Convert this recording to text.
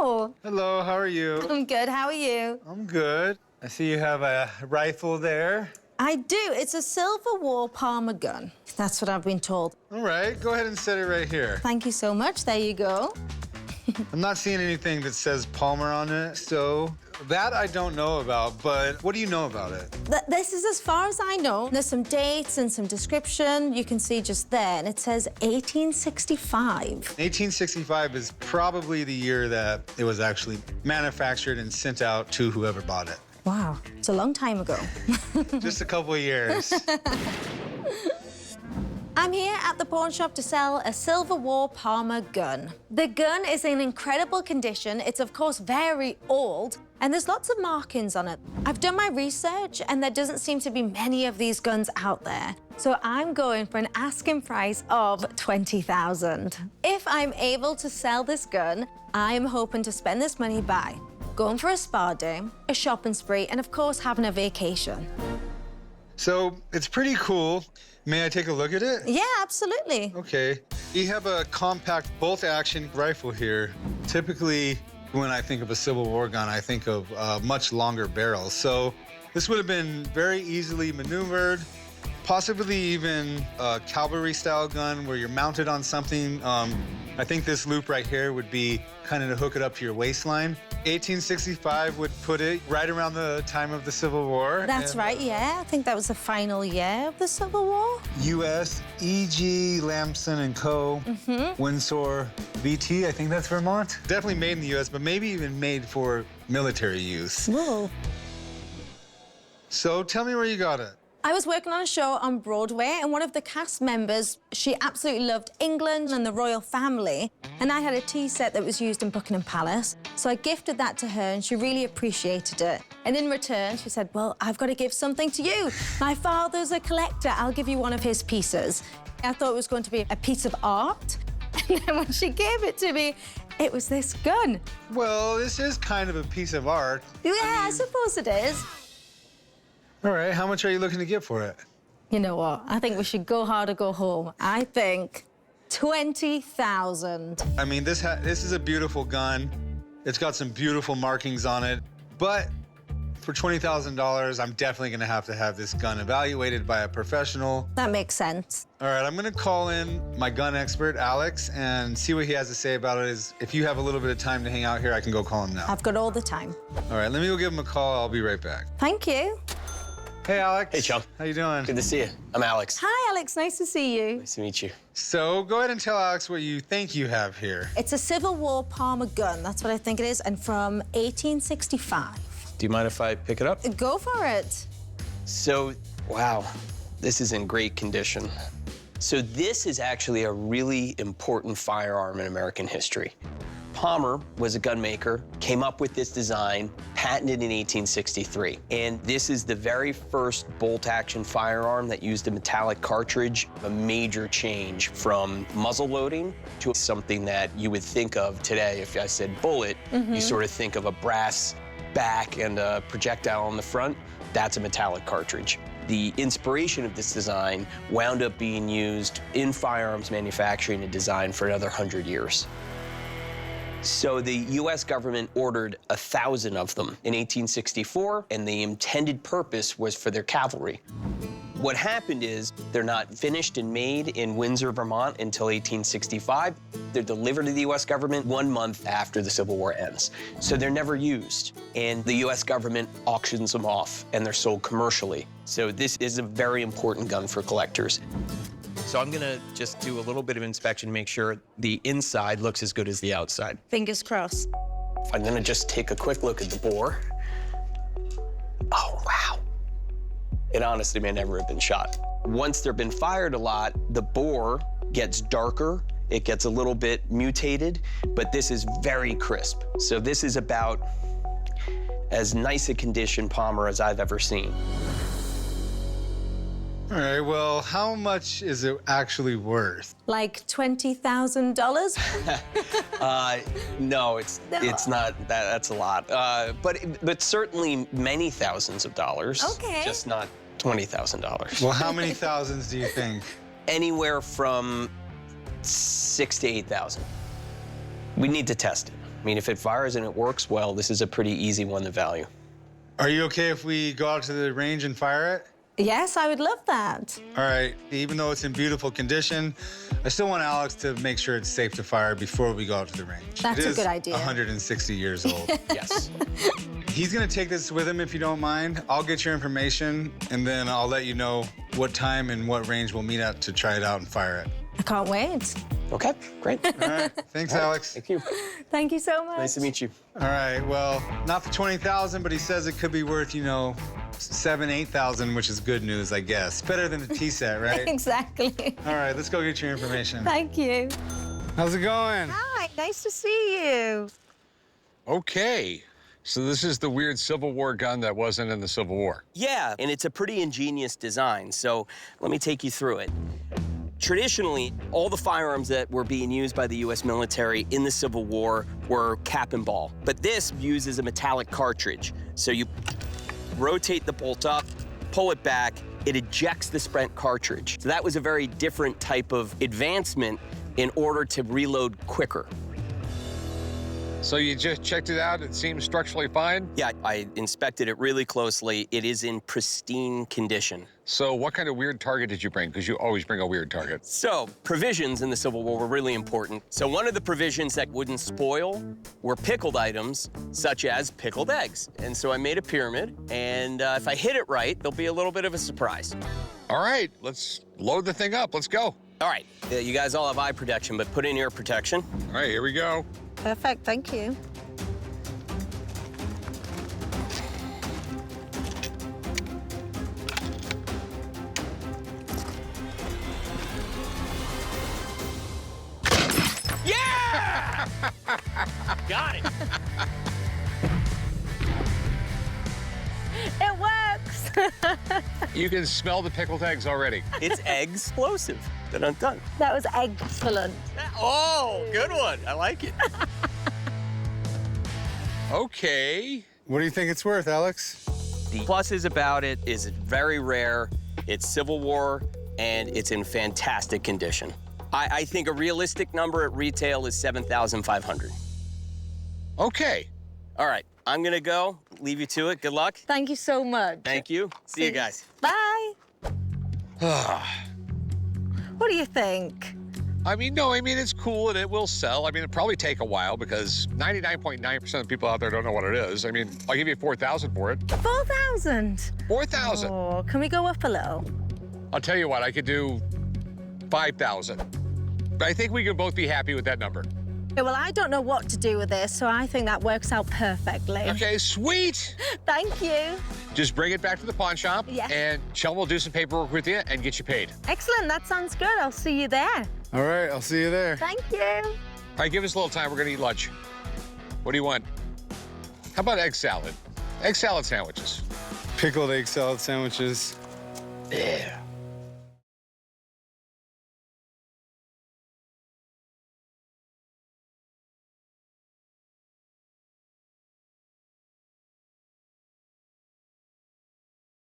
Hello. Hello, how are you? I'm good. How are you? I'm good. I see you have a rifle there. I do. It's a Silver War Palmer gun. That's what I've been told. All right, go ahead and set it right here. Thank you so much. There you go. I'm not seeing anything that says Palmer on it, so that I don't know about, but what do you know about it? This is as far as I know. There's some dates and some description. You can see just there, and it says 1865. 1865 is probably the year that it was actually manufactured and sent out to whoever bought it. Wow, it's a long time ago. Just a couple of years. I'm here at the pawn shop to sell a Silver War Palmer gun. The gun is in incredible condition. It's, of course, very old, and there's lots of markings on it. I've done my research, and there doesn't seem to be many of these guns out there. So I'm going for an asking price of $20,000. If I'm able to sell this gun, I'm hoping to spend this money by going for a spa day, a shopping spree, and, of course, having a vacation. So it's pretty cool. May I take a look at it? Yeah, absolutely. Okay. You have a compact bolt-action rifle here. Typically, when I think of a Civil War gun, I think of much longer barrels. So this would have been very easily maneuvered, possibly even a cavalry-style gun where you're mounted on something. I think this loop right here would be kind of to hook it up to your waistline. 1865 would put it right around the time of the Civil War. That's right, yeah. I think that was the final year of the Civil War. U.S. E.G. Lamson and Co. Windsor VT, I think that's Vermont. Definitely made in the U.S., but maybe even made for military use. Whoa. So tell me where you got it. I was working on a show on Broadway, and one of the cast members, she absolutely loved England and the royal family, and I had a tea set that was used in Buckingham Palace, so I gifted that to her, and she really appreciated it. And in return, she said, well, I've got to give something to you. My father's a collector. I'll give you one of his pieces. I thought it was going to be a piece of art, and then when she gave it to me, it was this gun. Well, this is kind of a piece of art. Yeah, I suppose it is. All right, how much are you looking to get for it? You know what? I think we should go hard or go home. I think 20,000. I mean, this is a beautiful gun. It's got some beautiful markings on it, but for $20,000, I'm definitely gonna have to have this gun evaluated by a professional. That makes sense. All right, I'm gonna call in my gun expert, Alex, and see what he has to say about it. If you have a little bit of time to hang out here, I can go call him now. I've got all the time. All right, let me go give him a call. I'll be right back. Thank you. Hey, Alex. Hey, Chum. How you doing? Good to see you. I'm Alex. Hi, Alex. Nice to see you. Nice to meet you. So go ahead and tell Alex what you think you have here. It's a Civil War Palmer gun. That's what I think it is, and from 1865. Do you mind if I pick it up? Go for it. So, wow, this is in great condition. So this is actually a really important firearm in American history. Palmer was a gun maker, came up with this design, patented in 1863. And this is the very first bolt-action firearm that used a metallic cartridge, a major change from muzzle loading to something that you would think of today. If I said bullet, you sort of think of a brass back and a projectile on the front. That's a metallic cartridge. The inspiration of this design wound up being used in firearms manufacturing and design for another 100 years. So the U.S. government ordered 1,000 of them in 1864, and the intended purpose was for their cavalry. What happened is they're not finished and made in Windsor, Vermont until 1865. They're delivered to the U.S. government 1 month after the Civil War ends. So they're never used, and the U.S. government auctions them off, and they're sold commercially. So this is a very important gun for collectors. So I'm gonna just do a little bit of inspection to make sure the inside looks as good as the outside. Fingers crossed. I'm gonna just take a quick look at the bore. Oh, wow. It honestly may never have been shot. Once they've been fired a lot, the bore gets darker, it gets a little bit mutated, but this is very crisp. So this is about as nice a condition Palmer as I've ever seen. All right, well, how much is it actually worth? Like $20,000? No, it's not that. That's a lot. But certainly many thousands of dollars. Okay. Just not $20,000. Well, how many thousands do you think? Anywhere from 6,000 to 8,000. We need to test it. I mean, if it fires and it works well, this is a pretty easy one to value. Are you okay if we go out to the range and fire it? Yes, I would love that. All right, even though it's in beautiful condition, I still want Alex to make sure it's safe to fire before we go out to the range. That's It a is good idea. 160 years old. Yes. He's gonna take this with him if you don't mind. I'll get your information, and then I'll let you know what time and what range we'll meet at to try it out and fire it. I can't wait. Okay, great. All right, thanks, Alex. Thank you. Thank you so much. Nice to meet you. All right, well, not for 20,000, but he says it could be worth, you know, 7,000, 8,000, which is good news, I guess. Better than the T-set, right? Exactly. All right, let's go get your information. Thank you. How's it going? Hi, nice to see you. Okay. So this is the weird Civil War gun that wasn't in the Civil War. Yeah, and it's a pretty ingenious design, so let me take you through it. Traditionally, all the firearms that were being used by the U.S. military in the Civil War were cap and ball, but this uses a metallic cartridge. So you rotate the bolt up, pull it back, it ejects the spent cartridge. So that was a very different type of advancement in order to reload quicker. So you just checked it out, it seems structurally fine? Yeah, I inspected it really closely. It is in pristine condition. So what kind of weird target did you bring? Because you always bring a weird target. So, provisions in the Civil War were really important. So one of the provisions that wouldn't spoil were pickled items, such as pickled eggs. And so I made a pyramid, and if I hit it right, there'll be a little bit of a surprise. All right, let's load the thing up. Let's go. All right, you guys all have eye protection, but put in ear protection. All right, here we go. Perfect, thank you. Yeah! Got it. It works. You can smell the pickled eggs already. It's egg-explosive. Dun-dun-dun. That was excellent. Oh, good one. I like it. Okay. What do you think it's worth, Alex? The pluses about it is it's very rare, it's Civil War, and it's in fantastic condition. I think a realistic number at retail is $7,500. Okay. All right, I'm gonna go, leave you to it. Good luck. Thank you so much. Thank you. See you guys. Bye. What do you think? I mean, no, I mean, it's cool and it will sell. I mean, it'll probably take a while because 99.9% of people out there don't know what it is. I mean, I'll give you 4,000 for it. 4,000. 4,000. Oh, can we go up a little? I'll tell you what, I could do 5,000. But I think we can both be happy with that number. Okay, well, I don't know what to do with this, so I think that works out perfectly. Okay, sweet. Thank you. Just bring it back to the pawn shop, Yeah. and Chum will do some paperwork with you and get you paid. Excellent, that sounds good. I'll see you there. All right, I'll see you there. Thank you. All right, give us a little time. We're gonna eat lunch. What do you want? How about egg salad? Egg salad sandwiches. Pickled egg salad sandwiches. Yeah.